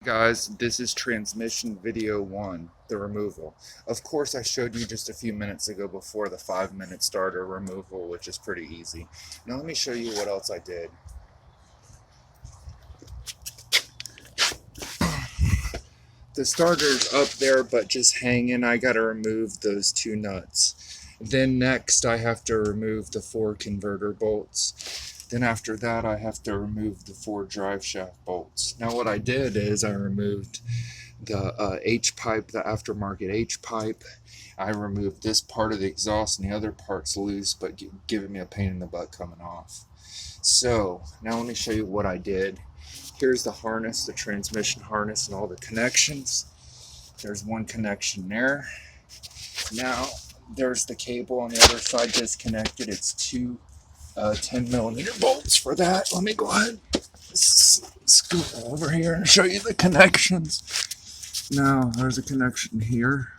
Guys, this is transmission video 1, the removal. Of course, I showed you just a few minutes ago before the 5-minute starter removal, which is pretty easy. Now let me show you what else I did. The starter's up there, but just hanging. I gotta remove those 2 nuts. Then next, I have to remove the 4 converter bolts. Then after that, I have to remove the 4 drive shaft bolts. Now what I did is I removed the H-pipe, the aftermarket H-pipe. I removed this part of the exhaust and the other part's loose, but giving me a pain in the butt coming off. So now let me show you what I did. Here's the harness, the transmission harness and all the connections. There's one connection there. Now there's the cable on the other side disconnected. It's 2 10mm bolts for that. Let me go ahead and scoot over here and show you the connections. Now there's a connection here.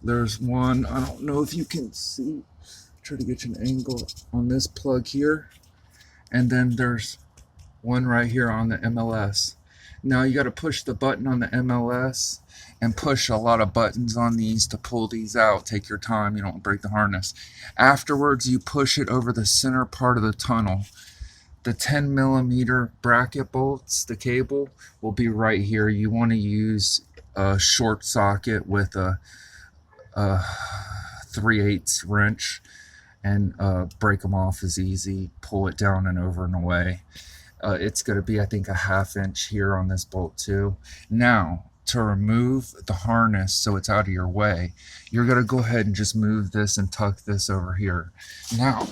There's one, I don't know if you can see, try to get you an angle on this plug here, and then there's one right here on the MLS. Now you got to push the button on the MLS and push a lot of buttons on these to pull these out. Take your time, you don't break the harness. Afterwards, you push it over the center part of the tunnel. The 10mm bracket bolts, the cable, will be right here. You want to use a short socket with a 3/8 wrench and break them off is easy. Pull it down and over and away. It's going to be, I think, a 1/2 inch here on this bolt too. Now, to remove the harness so it's out of your way, you're going to go ahead and just move this and tuck this over here. Now,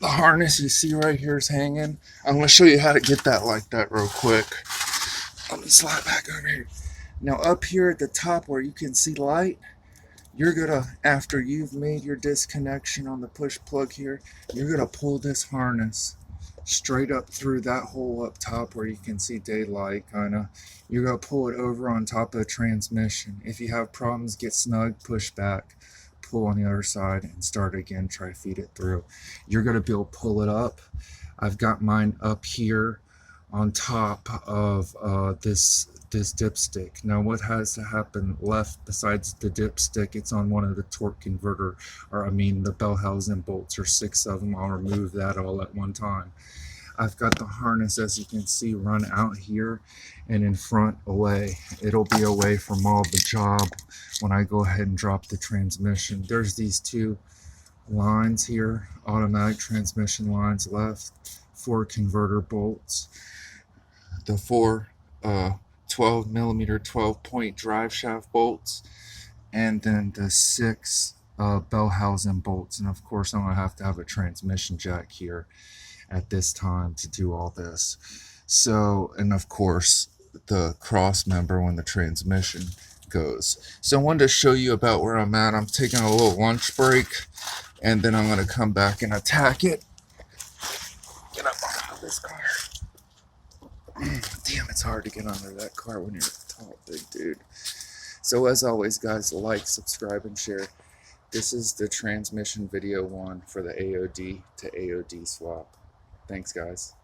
the harness you see right here is hanging. I'm going to show you how to get that like that real quick. Let me slide back over here. Now, up here at the top where you can see light, you're going to, after you've made your disconnection on the push plug here, you're going to pull this harness straight up through that hole up top where you can see daylight, kind of. You're going to pull it over on top of the transmission. If you have problems, get snug, push back, pull on the other side, and start again. Try to feed it through. You're going to be able to pull it up. I've got mine up here on top of this dipstick. Now what has to happen left besides the dipstick? It's on one of the torque converter, or I mean the bell housing bolts, or 6 of them. I'll remove that all at one time. I've got the harness, as you can see, run out here and in front away. It'll be away from all the job when I go ahead and drop the transmission. There's these 2 lines here, automatic transmission lines left, 4 converter bolts, the 4 12mm 12-point drive shaft bolts, and then the 6 bell housing bolts. And of course I'm going to have a transmission jack here at this time to do all this. So, and of course the cross member when the transmission goes. So I wanted to show you about where I'm at. I'm taking a little lunch break, and then I'm going to come back and attack it. Get up out of this car. Damn, it's hard to get under that car when you're a tall, big dude. So as always, guys, like, subscribe, and share. This is the transmission video 1 for the Aode to Aode swap. Thanks, guys.